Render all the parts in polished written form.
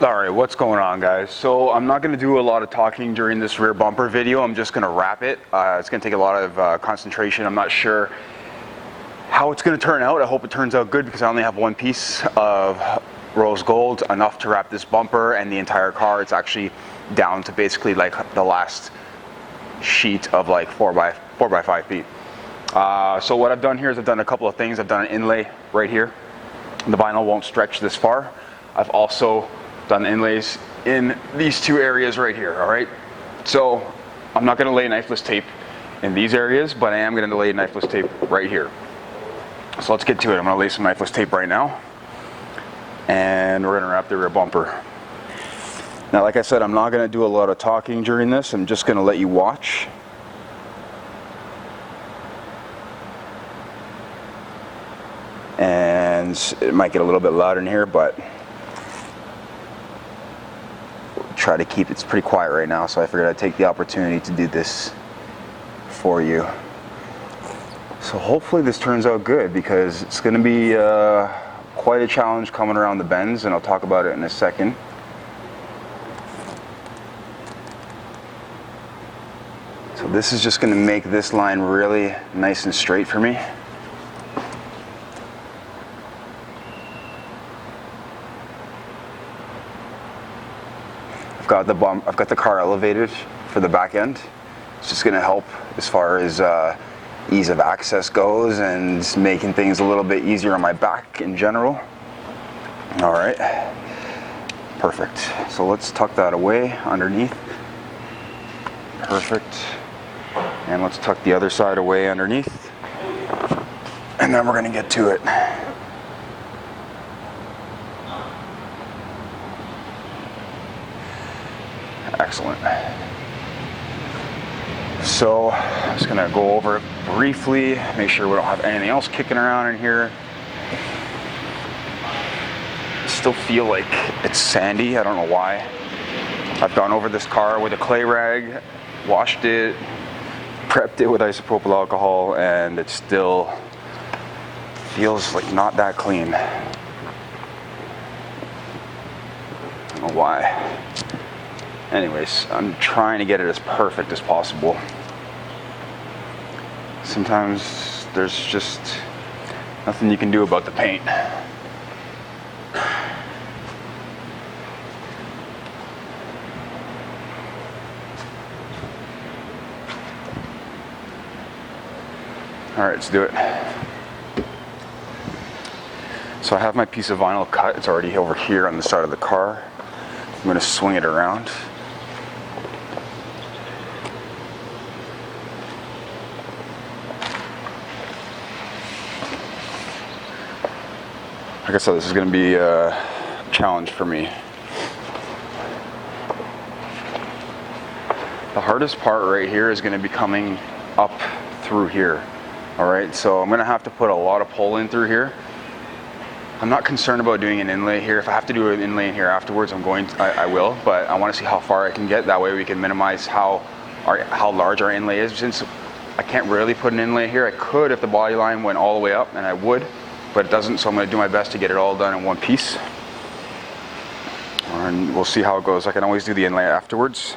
Alright, what's going on, guys? So I'm not going to do a lot of talking during this rear bumper video. I'm just going to wrap it. It's going to take a lot of concentration. I'm not sure how it's going to turn out. I hope it turns out good because I only have one piece of rose gold, enough to wrap this bumper and the entire car. It's actually down to basically like the last sheet of like 4 by 5 feet. So what I've done here is I've done a couple of things. I've done an inlay right here. The vinyl won't stretch this far. I've also done inlays in these two areas right here, all right? So I'm not gonna lay knifeless tape in these areas, but I am gonna lay knifeless tape right here. So let's get to it. I'm gonna lay some knifeless tape right now, and we're gonna wrap the rear bumper. Now, like I said, I'm not gonna do a lot of talking during this. I'm just gonna let you watch. And it might get a little bit louder in here, but try to keep it's pretty quiet right now, so I figured I'd take the opportunity to do this for you. So hopefully this turns out good, because it's going to be quite a challenge coming around the bends, and I'll talk about it in a second. So this is just going to make this line really nice and straight for me. I've got the car elevated for the back end. It's just going to help as far as ease of access goes and making things a little bit easier on my back in general. All right, perfect. So let's tuck that away underneath. Perfect. And let's tuck the other side away underneath. And then we're going to get to it. Excellent. So I'm just gonna go over it briefly, make sure we don't have anything else kicking around in here. I still feel like it's sandy, I don't know why. I've gone over this car with a clay rag, washed it, prepped it with isopropyl alcohol, and it still feels like not that clean. I don't know why. Anyways, I'm trying to get it as perfect as possible. Sometimes there's just nothing you can do about the paint. All right, let's do it. So I have my piece of vinyl cut. It's already over here on the side of the car. I'm going to swing it around. Like I said, this is going to be a challenge for me. The hardest part right here is going to be coming up through here. All right, so I'm going to have to put a lot of pull in through here. I'm not concerned about doing an inlay here. If I have to do an inlay in here afterwards, I will, but I want to see how far I can get. That way we can minimize how large our inlay is. Since I can't really put an inlay here, I could if the body line went all the way up, and I would. But it doesn't, so I'm going to do my best to get it all done in one piece. And we'll see how it goes. I can always do the inlay afterwards.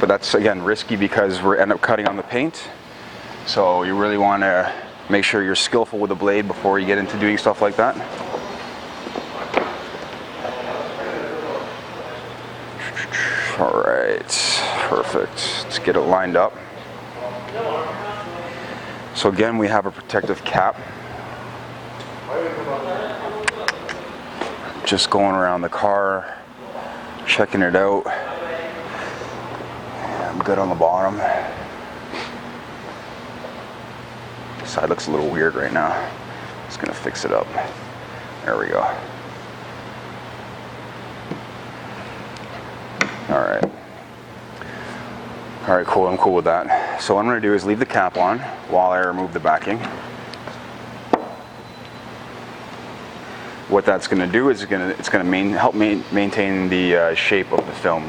But that's, again, risky because we end up cutting on the paint. So you really want to make sure you're skillful with the blade before you get into doing stuff like that. All right, perfect. Let's get it lined up. So again, we have a protective cap. Just going around the car, checking it out. I'm good on the bottom. This side looks a little weird right now. Just gonna fix it up. There we go. All right, cool, I'm cool with that. So what I'm gonna do is leave the cap on while I remove the backing. What that's going to do is it's going to help maintain the shape of the film.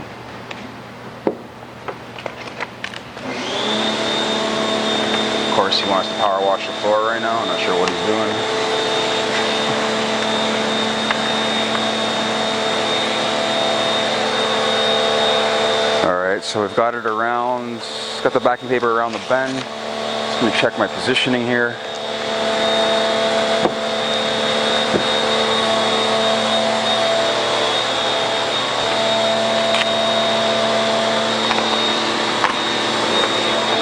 Of course, he wants to power wash the floor right now. I'm not sure what he's doing. so we've got it around, got the backing paper around the bend. Just gonna check my positioning here.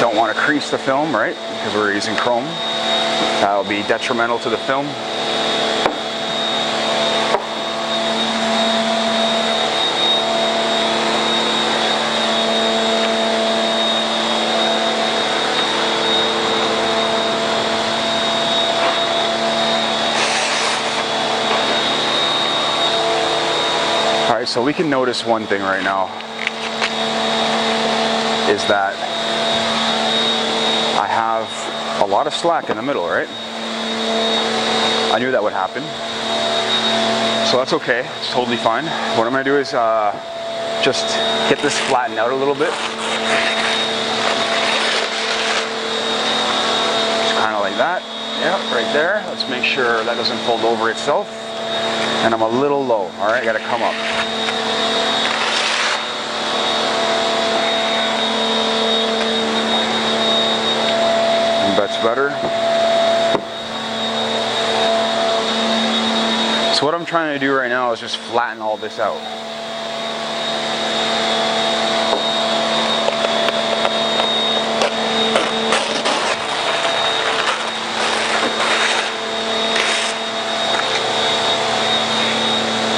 Don't want to crease the film, right? Because we're using chrome. That'll be detrimental to the film. Alright, so we can notice one thing right now, is that I have a lot of slack in the middle, right? I knew that would happen. So that's okay, it's totally fine. What I'm gonna do is just get this flattened out a little bit. Just kind of like that. Yeah, right there. Let's make sure that doesn't fold over itself. And I'm a little low, all right? I gotta come up. And that's better. So what I'm trying to do right now is just flatten all this out.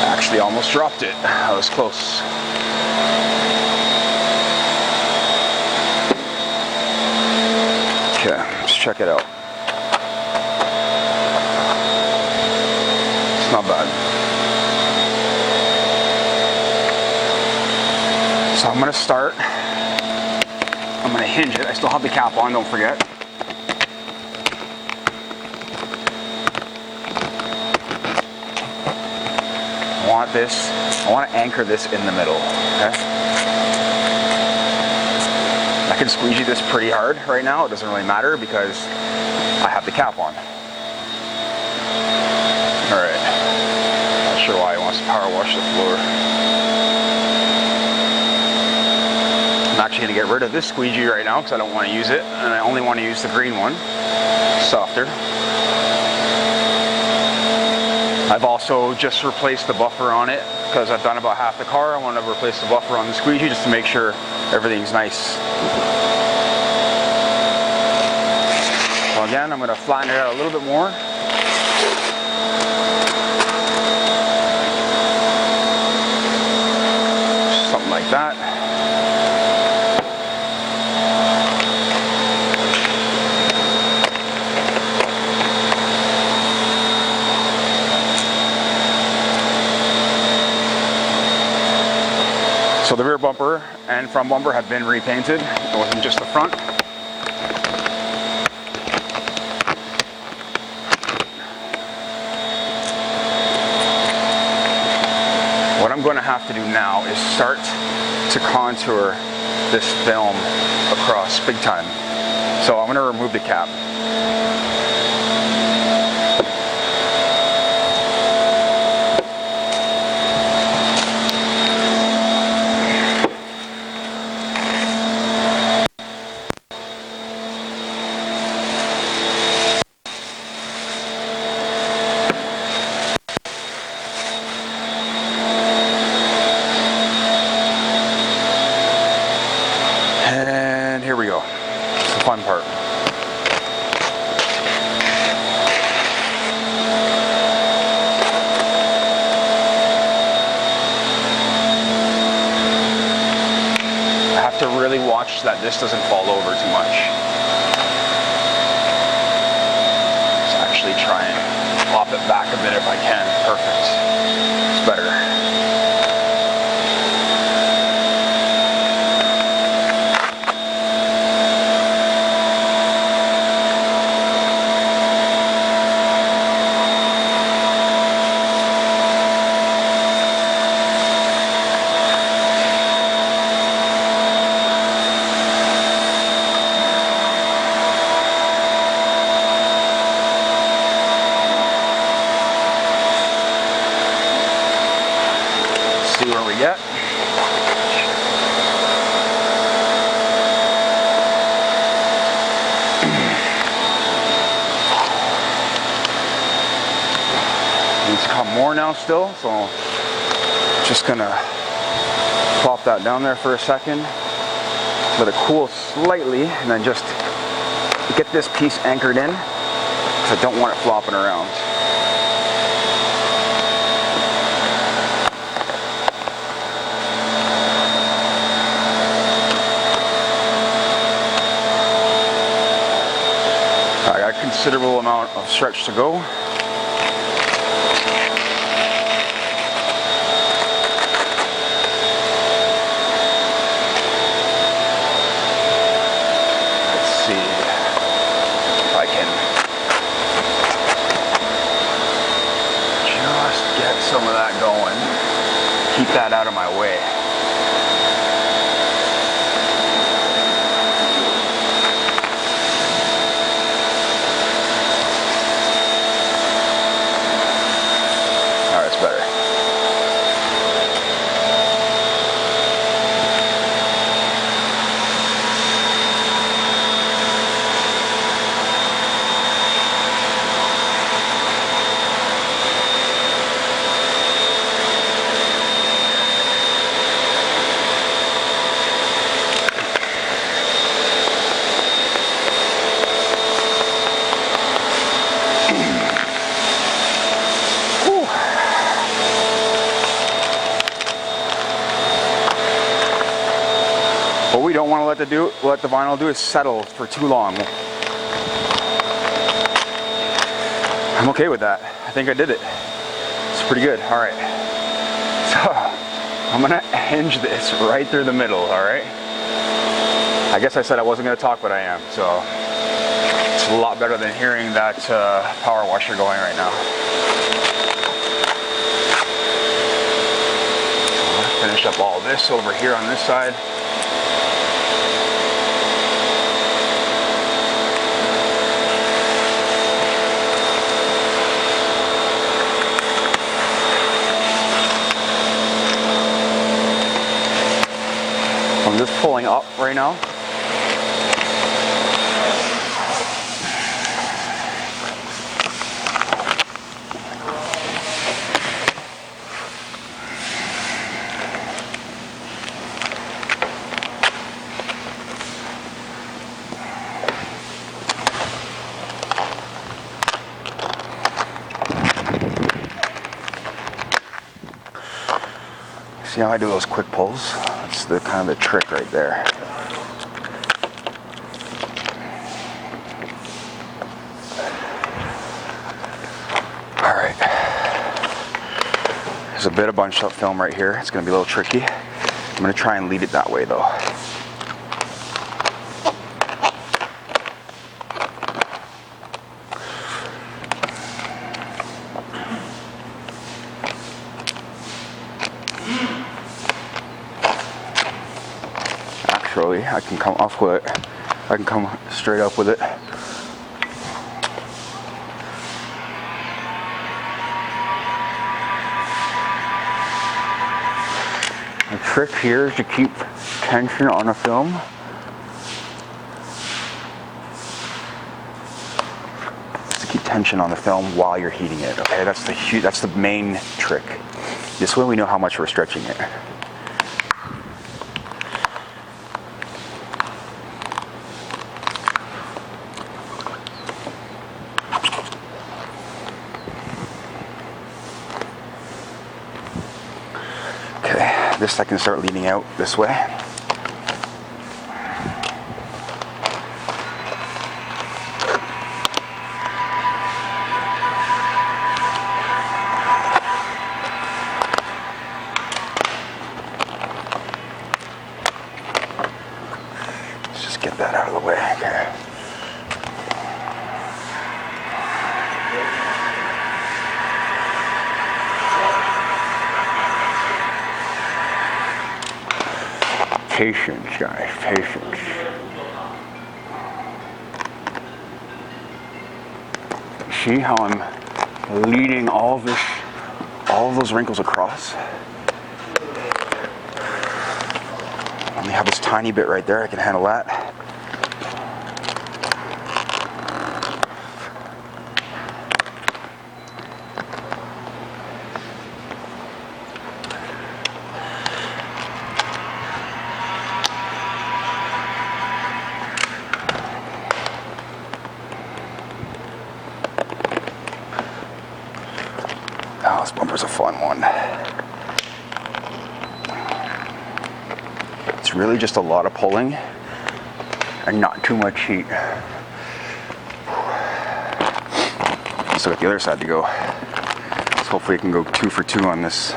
Actually almost dropped it. That was close. Okay, let's check it out. It's not bad. So I'm gonna start. I'm gonna hinge it. I still have the cap on, don't forget. I want to anchor this in the middle, okay? I can squeegee this pretty hard right now. It doesn't really matter because I have the cap on. All right. Not sure why he wants to power wash the floor. I'm actually going to get rid of this squeegee right now because I don't want to use it, and I only want to use the green one, softer. I've also just replaced the buffer on it because I've done about half the car. I want to replace the buffer on the squeegee just to make sure everything's nice. So again, I'm going to flatten it out a little bit more. Something like that. So the rear bumper and front bumper have been repainted. It wasn't just the front. What I'm going to have to do now is start to contour this film across big time. So I'm going to remove the cap. And here we go. It's the fun part. I have to really watch that this doesn't fall over too much. Just actually try and pop it back a bit if I can. Perfect. It's better. See where we get. more now still, so just gonna plop that down there for a second, let it cool slightly, and then just get this piece anchored in because I don't want it flopping around. I got a considerable amount of stretch to go. Some of that going. Keep that out of my way. All right, it's better. What we don't want to let the vinyl do is settle for too long. I'm okay with that. I think I did it. It's pretty good. All right. So I'm gonna hinge this right through the middle. All right. I guess I said I wasn't gonna talk, but I am. So it's a lot better than hearing that power washer going right now. So I'll finish up all this over here on this side. I'm just pulling up right now. See how I do those quick pulls? That's the kind of the trick right there. All right. There's a bit of bunched up film right here. It's going to be a little tricky. I'm going to try and lead it that way though. Actually, I can come off with it. I can come straight up with it. The trick here is to keep tension on a film. To keep tension on the film while you're heating it. Okay, that's the main trick. This way we know how much we're stretching it. This I can start leaning out this way. Let's just get that out of the way. Okay. Patience, guys, patience. See how I'm leading all of those wrinkles across? I only have this tiny bit right there, I can handle that. one. It's really just a lot of pulling and not too much heat. Let's look at the other side to go. So hopefully I can go 2 for 2 on this.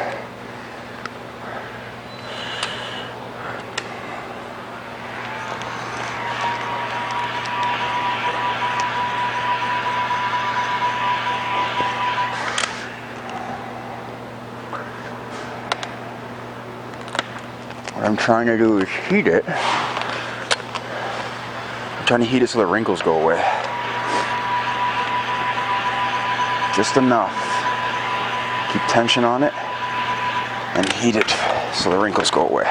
What I'm trying to do is heat it. I'm trying to heat it so the wrinkles go away. Just enough. Keep tension on it and heat it so the wrinkles go away.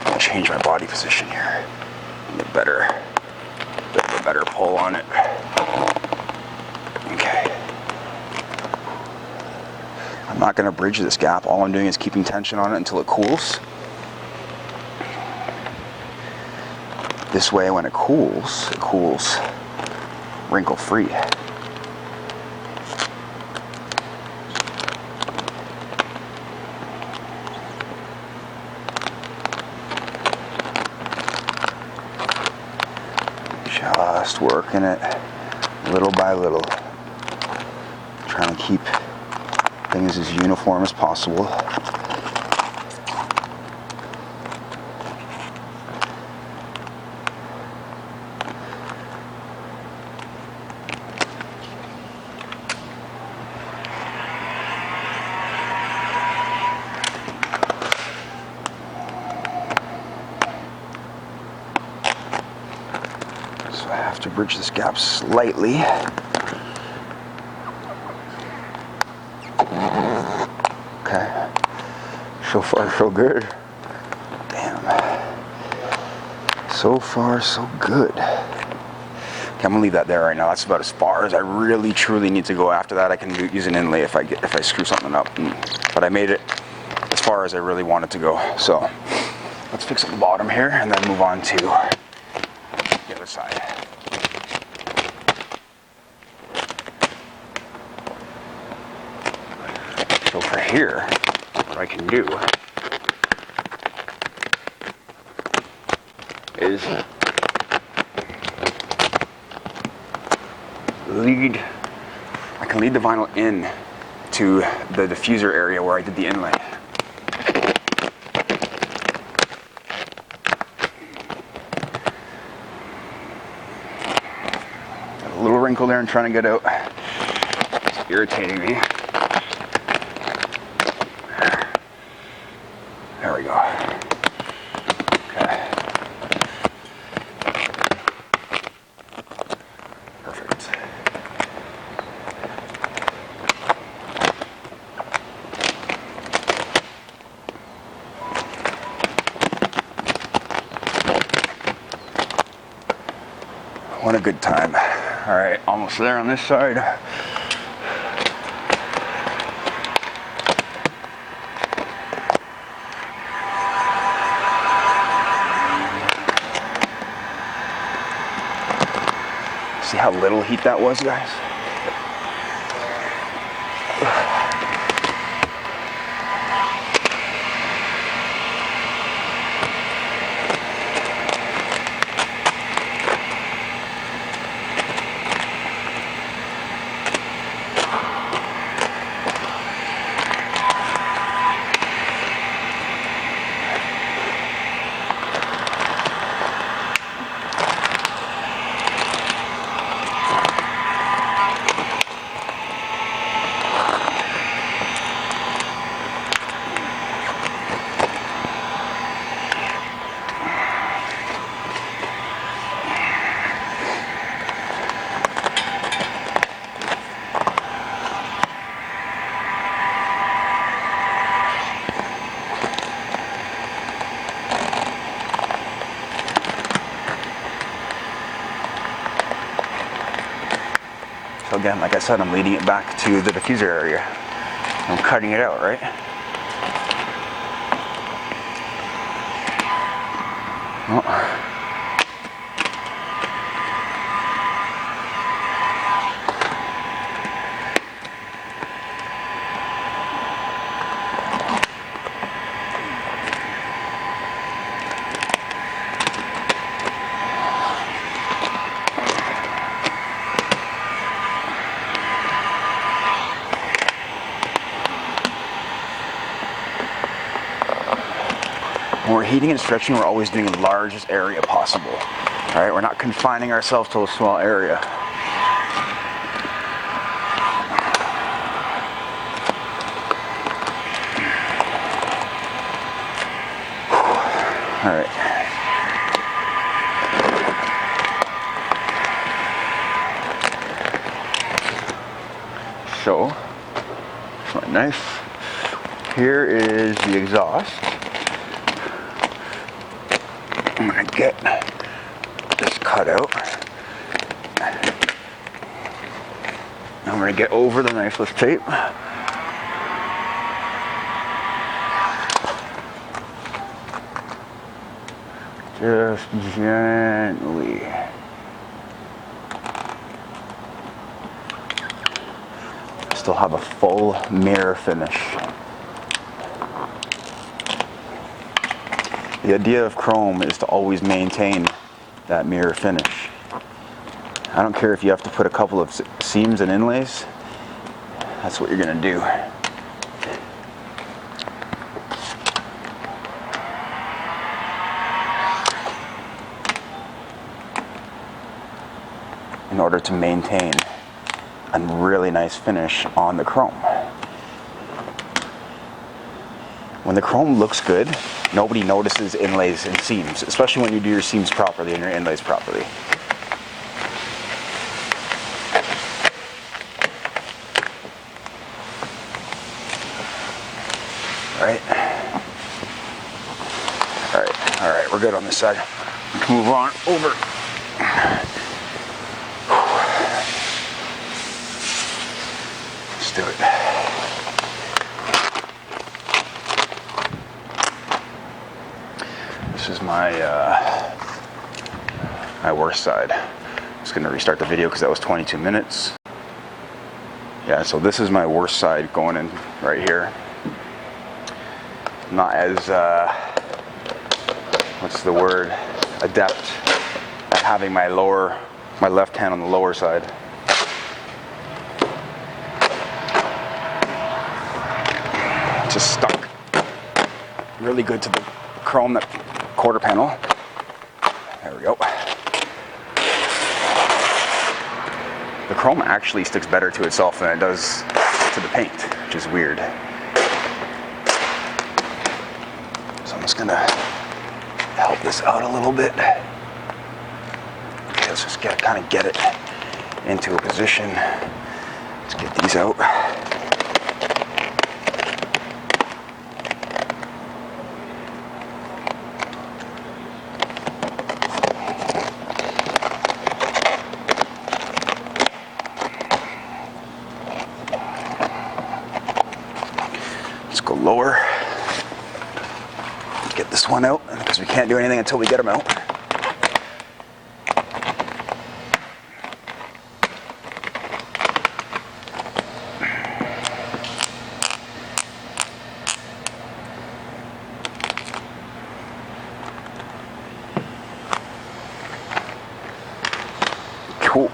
I'm gonna change my body position here. Get a better pull on it. Okay. I'm not gonna bridge this gap. All I'm doing is keeping tension on it until it cools. This way, when it cools wrinkle free. Just working it little by little. Trying to keep things as uniform as possible. So I have to bridge this gap slightly. Okay. So far, so good. Damn. So far, so good. Okay, I'm gonna leave that there right now. That's about as far as I really, truly need to go. After that, I can use an inlay if I screw something up. But I made it as far as I really wanted to go. So let's fix up the bottom here and then move on to the other side. So for here, what I can do is I can lead the vinyl in to the diffuser area where I did the inlay. Got a little wrinkle there I'm trying to get out. It's irritating me. There we go. Okay. Perfect. What a good time. All right, almost there on this side. See how little heat that was, guys? So again, like I said, I'm leading it back to the diffuser area. I'm cutting it out, right? Oh. When we're heating and stretching, we're always doing the largest area possible. All right, we're not confining ourselves to a small area. All right. So, my knife. Here is the exhaust. I'm gonna get this cut out. I'm gonna get over the knifeless tape. Just gently. Still have a full mirror finish. The idea of chrome is to always maintain that mirror finish. I don't care if you have to put a couple of seams and inlays, that's what you're gonna do. In order to maintain a really nice finish on the chrome. When the chrome looks good, nobody notices inlays and seams, especially when you do your seams properly and your inlays properly. All right, we're good on this side. Let's move on over. Let's do it. This is my worst side. I'm just gonna restart the video because that was 22 minutes. Yeah, so this is my worst side going in right here. Not as, what's the word, adept at having my left hand on the lower side. Just stuck really good to the chrome, that quarter panel. There we go. The chrome actually sticks better to itself than it does to the paint, which is weird. So I'm just gonna help this out a little bit. Okay, let's just kind of get it into a position. Let's get these out. Go lower. Get this one out because we can't do anything until we get them out. Cool.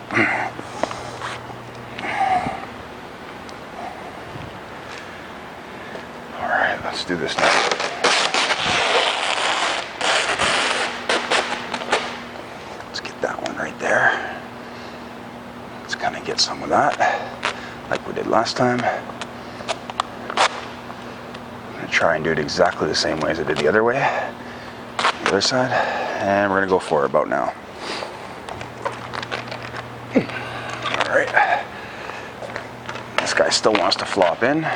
Let's do this now. Let's get that one right there. Let's kind of get some of that, like we did last time. I'm going to try and do it exactly the same way as I did the other way, the other side, and we're going to go for it about now. All right. This guy still wants to flop in.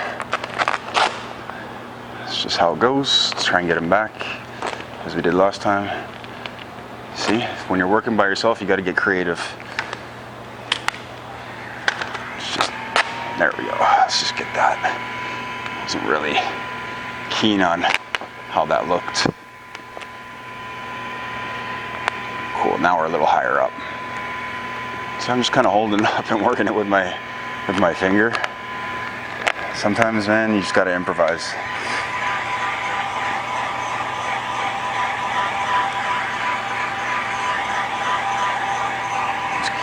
Just how it goes. Let's try and get him back as we did last time. See, when you're working by yourself, you got to get creative. There we go. Let's just get that. Wasn't really keen on how that looked. Cool. Now we're a little higher up. So I'm just kind of holding it up and working it with my finger. Sometimes, man, you just got to improvise.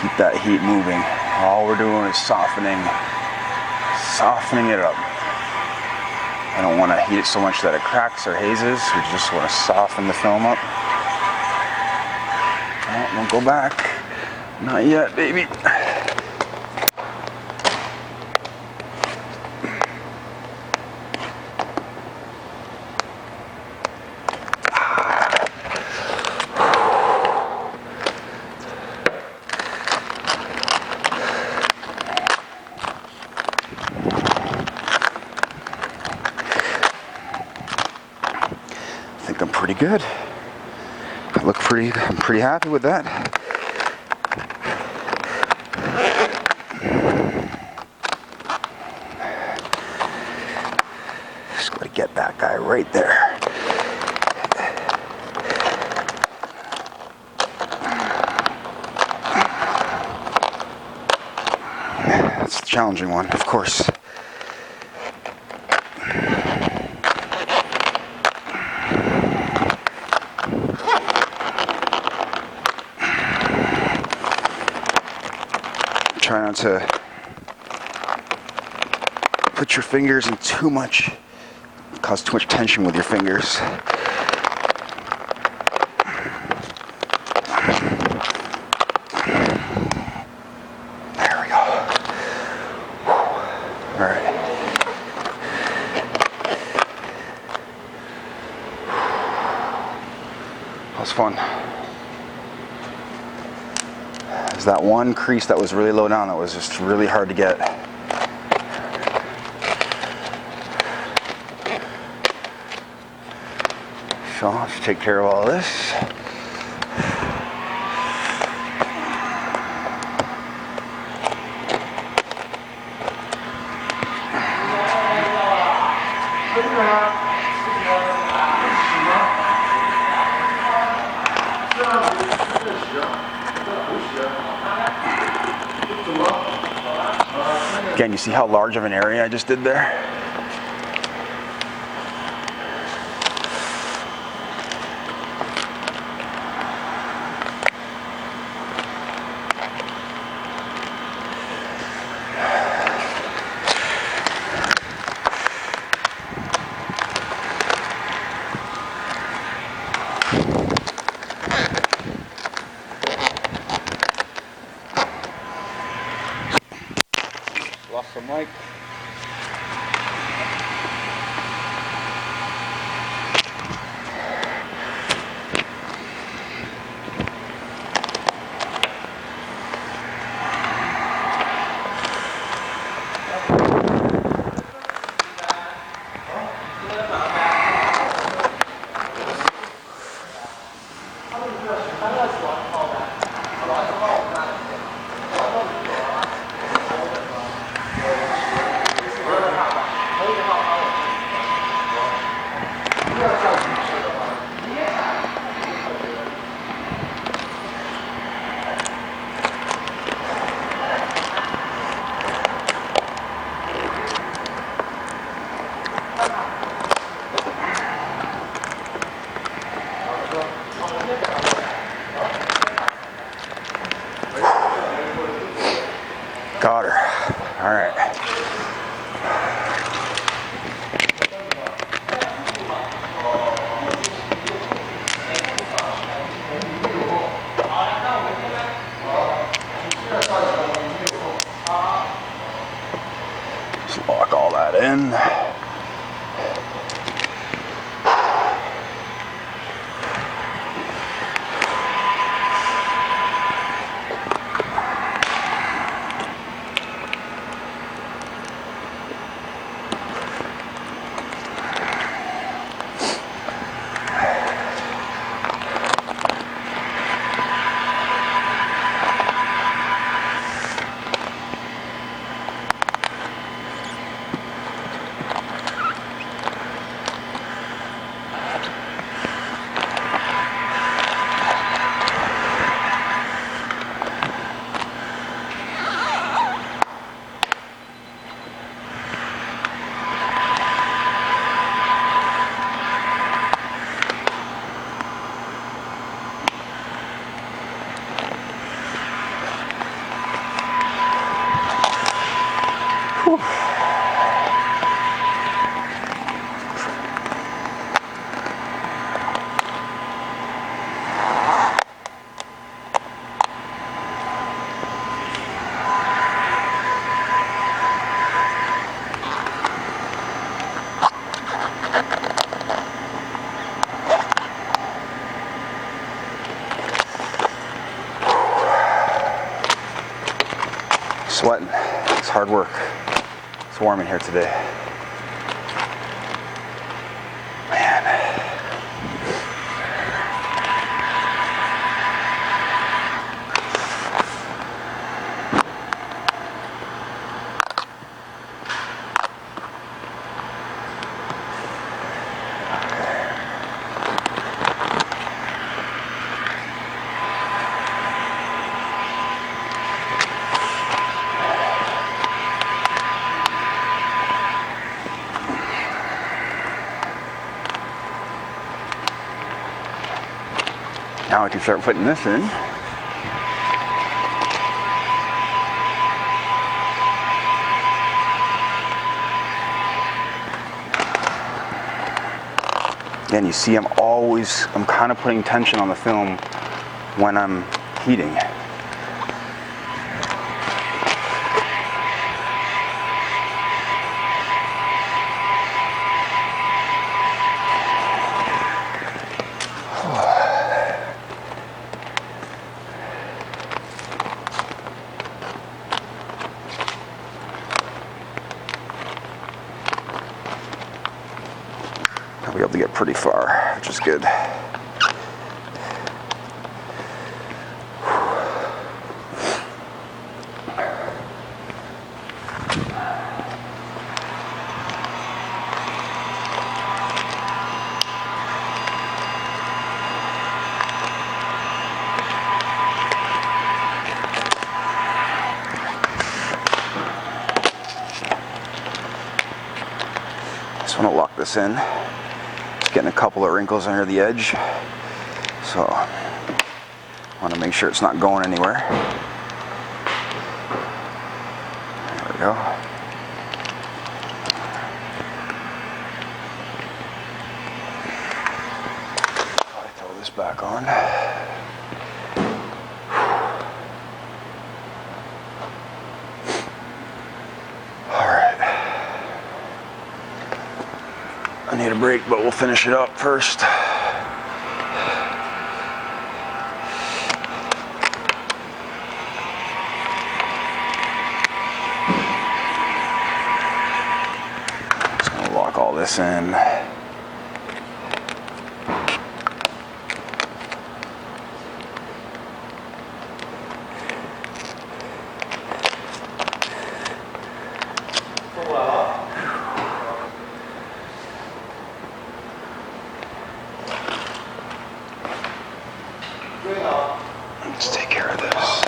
Keep that heat moving. All we're doing is softening it up. I don't want to heat it so much that it cracks or hazes. We just want to soften the film up. Oh, don't go back. Not yet, baby. I think I'm pretty good. I'm pretty happy with that. Just gotta get that guy right there. That's the challenging one, of course. Try not to put your fingers in too much, cause too much tension with your fingers. There we go. All right. That was fun. There's that one crease that was really low down that was just really hard to get. So let's take care of all this. Again, you see how large of an area I just did there? Lost some light. Sweating. It's hard work. It's warm in here today. Man. Now I can start putting this in. Again, you see I'm kind of putting tension on the film when I'm heating. I'll be able to get pretty far, which is good. Just want to lock this in. It's getting a couple of wrinkles under the edge, so I want to make sure it's not going anywhere. There we go. Probably throw this back on. I need a break, but we'll finish it up first. Just gonna lock all this in. Let's take care of this.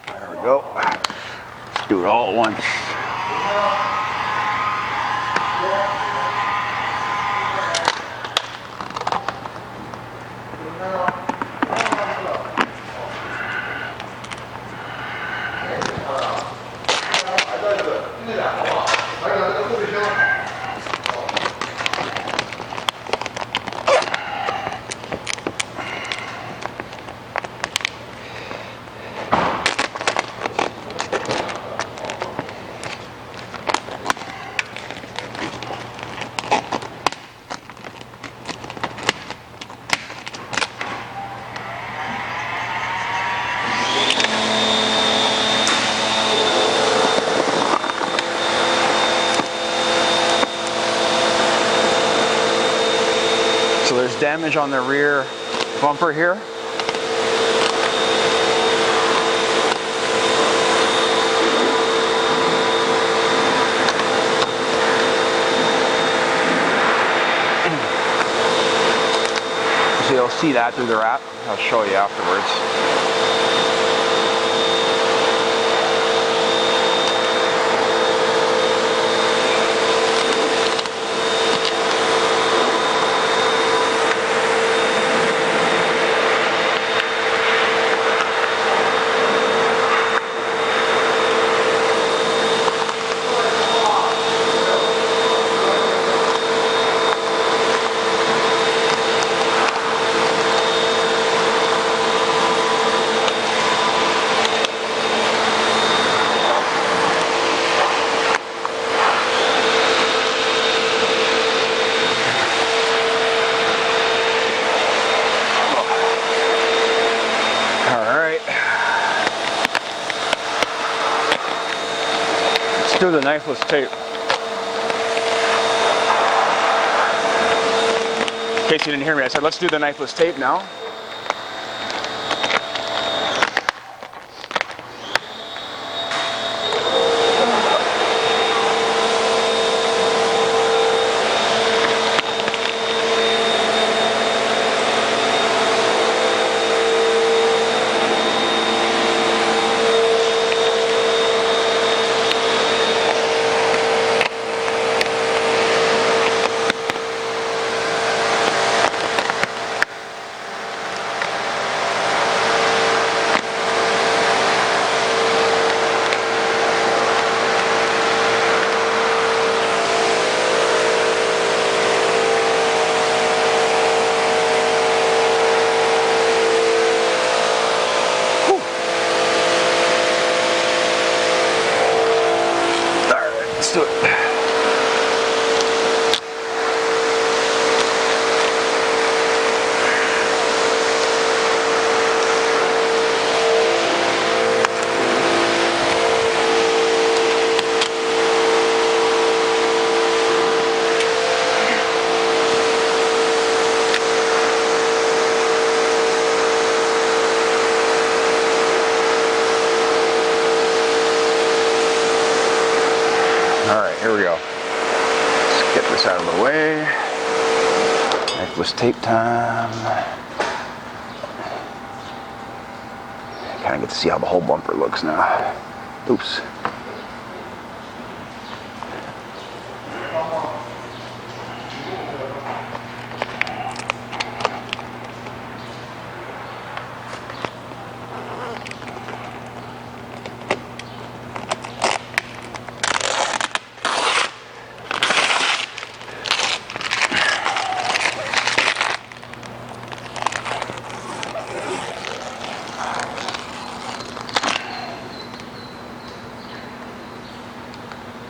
There we go. Let's do it all at once. So there's damage on the rear bumper here. So you'll see that through the wrap. I'll show you afterwards. Let's do the knifeless tape. In case you didn't hear me, I said let's do the knifeless tape now. Let's do it. All right, here we go. Let's get this out of the way. Knifeless tape time. Kind of get to see how the whole bumper looks now. Oops.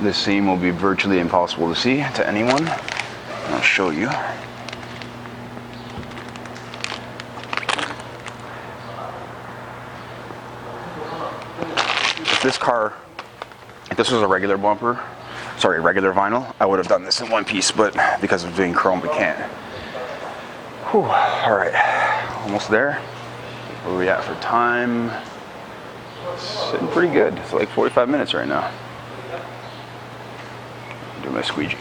This seam will be virtually impossible to see to anyone. I'll show you. If this was a regular bumper, regular vinyl, I would have done this in one piece, but because of doing chrome, we can't. Whew. All right, almost there. Where are we at for time? Sitting pretty good. It's like 45 minutes right now. Do my squeegee.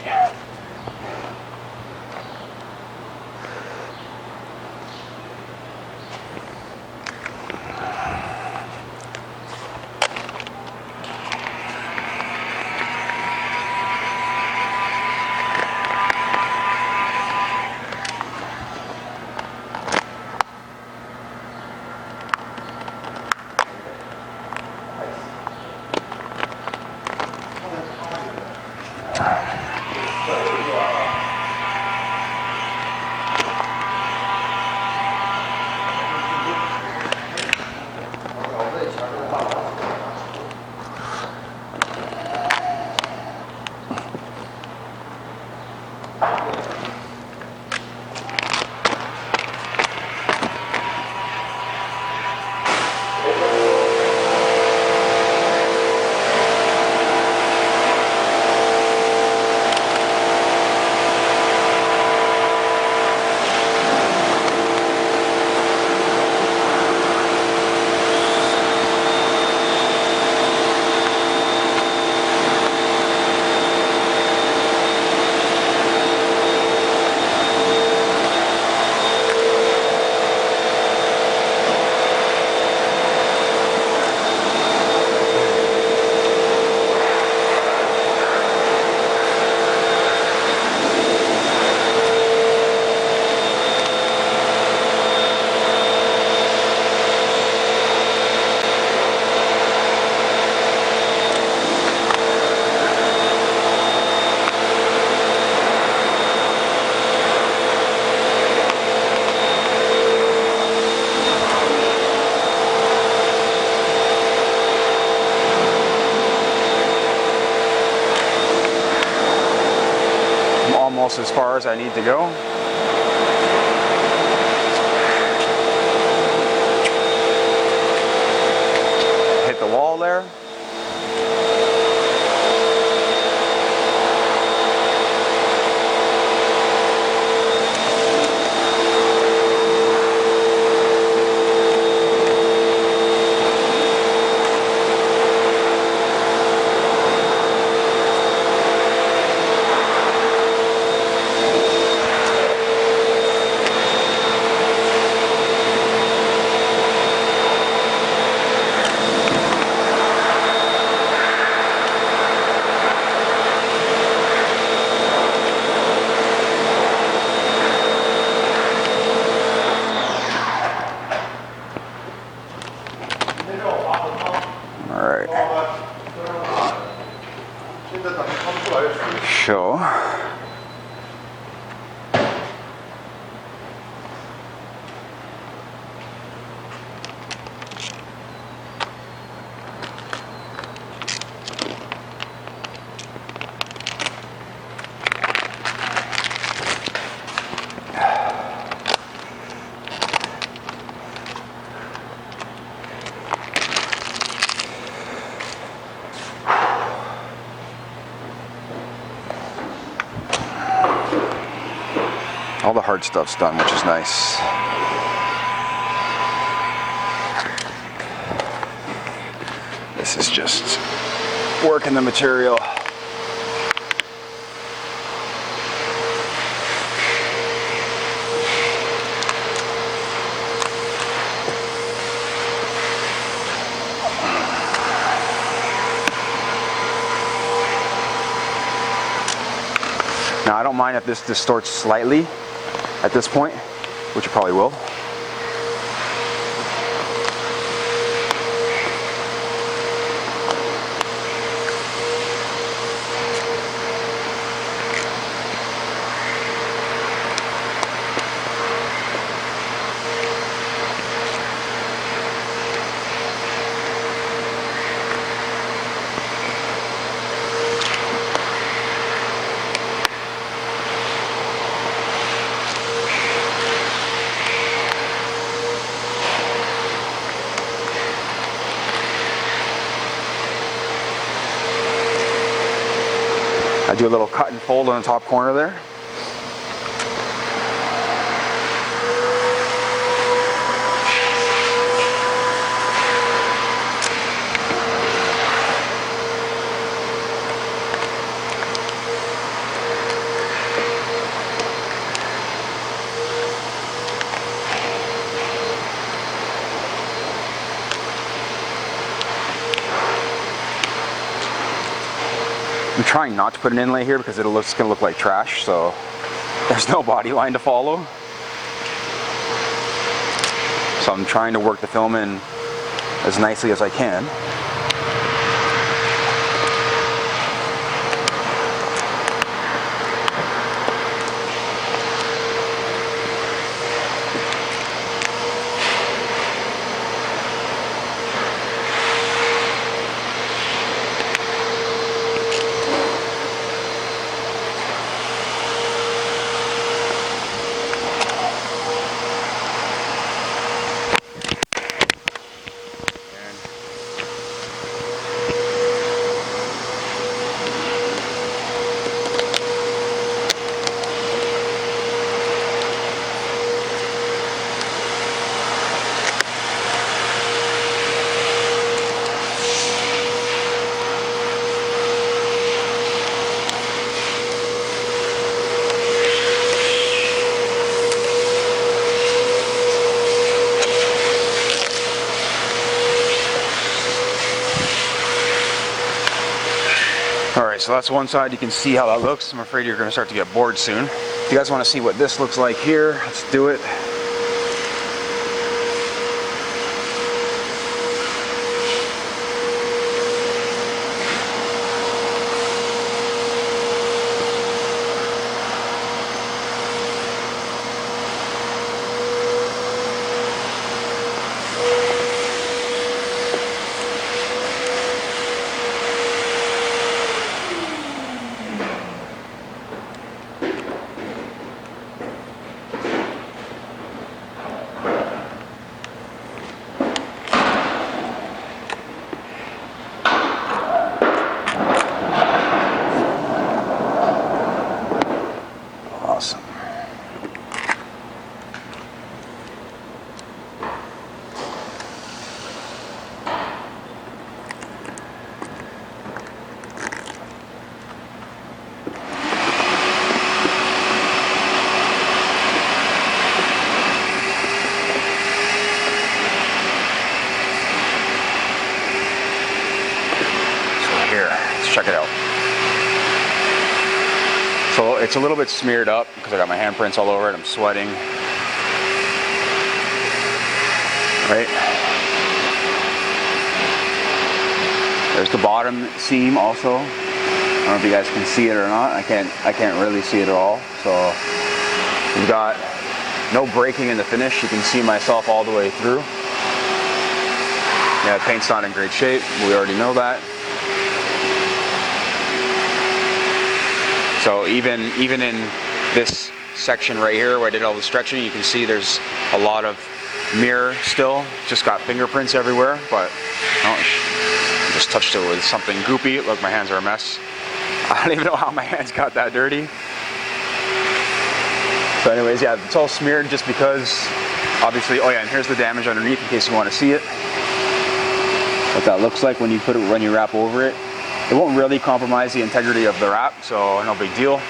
Almost as far as I need to go. Hit the wall there. All the hard stuff's done, which is nice. This is just working the material. Now I don't mind if this distorts slightly at this point, which it probably will. I do a little cut and fold on the top corner there. I'm trying not to put an inlay here because it's going to look like trash, so there's no body line to follow. So I'm trying to work the film in as nicely as I can. Alright, so that's one side. You can see how that looks. I'm afraid you're going to start to get bored soon. If you guys want to see what this looks like here, let's do it. Awesome. So here, let's check it out. So it's a little bit smeared up because I got my handprints all over it. I'm sweating. Right? There's the bottom seam also. I don't know if you guys can see it or not. I can't really see it at all. So we've got no breaking in the finish. You can see myself all the way through. Yeah, the paint's not in great shape. We already know that. So even in this section right here where I did all the stretching, you can see there's a lot of mirror still. Just got fingerprints everywhere, but I just touched it with something goopy. Look, my hands are a mess. I don't even know how my hands got that dirty. So anyways, yeah, it's all smeared just because, obviously, oh yeah, and here's the damage underneath in case you want to see it. What that looks like when you wrap over it. It won't really compromise the integrity of the wrap, so no big deal.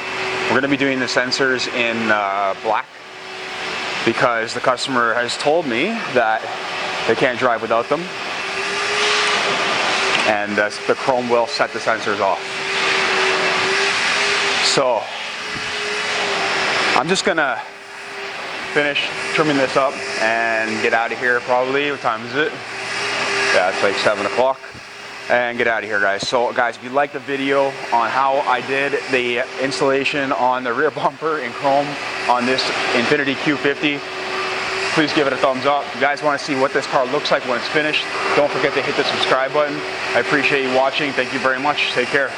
We're going to be doing the sensors in black because the customer has told me that they can't drive without them, and the chrome will set the sensors off. So I'm just gonna finish trimming this up and get out of here probably. What time is it? Yeah, it's like 7 o'clock. And get out of here, guys. So guys, if you like the video on how I did the installation on the rear bumper in chrome on this Infiniti Q50, please give it a thumbs up. If you guys want to see what this car looks like when it's finished, don't forget to hit the subscribe button. I appreciate you watching. Thank you very much. Take care.